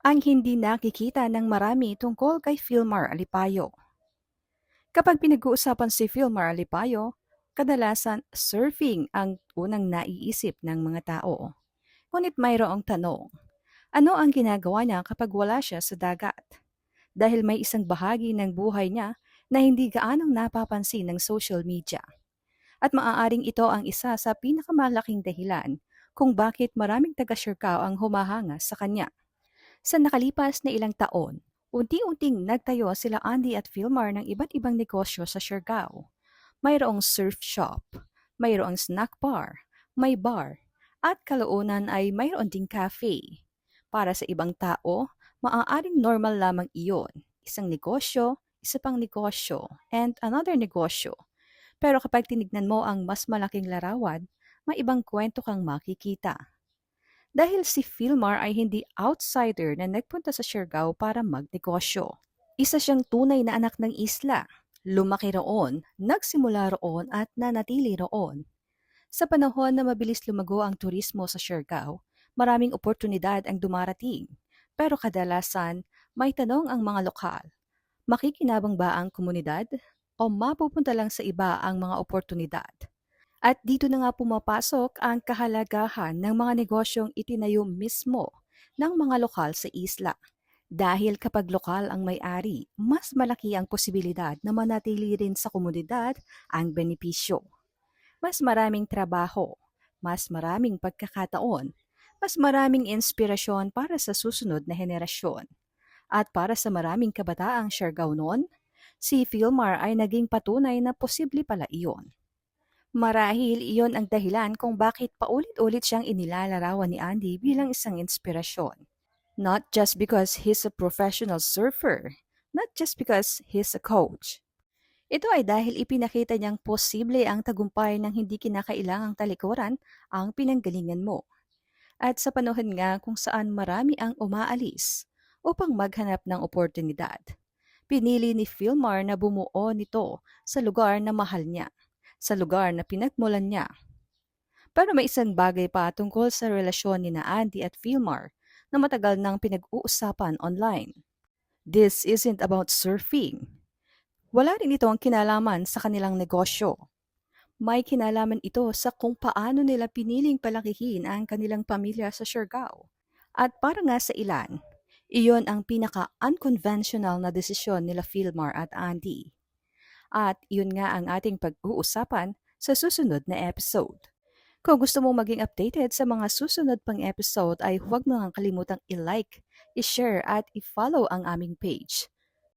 Ang hindi nakikita ng marami tungkol kay Philmar Alipayo. Kapag pinag-uusapan si Philmar Alipayo, kadalasan surfing ang unang naiisip ng mga tao. Ngunit mayroong tanong, ano ang ginagawa niya kapag wala siya sa dagat? Dahil may isang bahagi ng buhay niya na hindi gaanong napapansin ng social media. At maaaring ito ang isa sa pinakamalaking dahilan kung bakit maraming taga-Siargao ang humahanga sa kanya. Sa nakalipas na ilang taon, unti-unting nagtayo sila Andy at Philmar ng iba't ibang negosyo sa Siargao. Mayroong surf shop, mayroong snack bar, may bar, at kalaunan ay mayroon ding cafe. Para sa ibang tao, maaaring normal lamang iyon. Isang negosyo, isa pang negosyo, and another negosyo. Pero kapag tinignan mo ang mas malaking larawan, may ibang kwento kang makikita. Dahil si Philmar ay hindi outsider na nagpunta sa Siargao para magnegosyo. Isa siyang tunay na anak ng isla. Lumaki roon, nagsimula roon at nanatili roon. Sa panahon na mabilis lumago ang turismo sa Siargao, maraming oportunidad ang dumarating. Pero kadalasan, may tanong ang mga lokal. Makikinabang ba ang komunidad? O mapupunta lang sa iba ang mga oportunidad? At dito na nga pumapasok ang kahalagahan ng mga negosyong itinayo mismo ng mga lokal sa isla. Dahil kapag lokal ang may-ari, mas malaki ang posibilidad na manatili rin sa komunidad ang benepisyo. Mas maraming trabaho, mas maraming pagkakataon, mas maraming inspirasyon para sa susunod na henerasyon. At para sa maraming kabataang Siargao noon, si Philmar ay naging patunay na posible pala iyon. Marahil iyon ang dahilan kung bakit paulit-ulit siyang inilalarawan ni Andy bilang isang inspirasyon. Not just because he's a professional surfer, not just because he's a coach. Ito ay dahil ipinakita niyang posible ang tagumpay ng hindi kinakailangang talikuran ang pinanggalingan mo. At sa panahon nga kung saan marami ang umaalis upang maghanap ng oportunidad, pinili ni Philmar na bumuo nito sa lugar na mahal niya, sa lugar na pinagmulan niya. Pero may isang bagay pa tungkol sa relasyon ni na Andy at Philmar na matagal nang pinag-uusapan online. This isn't about surfing. Wala rin ito ang kinalaman sa kanilang negosyo. May kinalaman ito sa kung paano nila piniling palakihin ang kanilang pamilya sa Siargao. At para nga sa ilan, iyon ang pinaka-unconventional na desisyon nila Philmar at Andy. At iyon nga ang ating pag-uusapan sa susunod na episode. Kung gusto mong maging updated sa mga susunod pang episode ay huwag mo kang kalimutang i-like, i-share at i-follow ang aming page.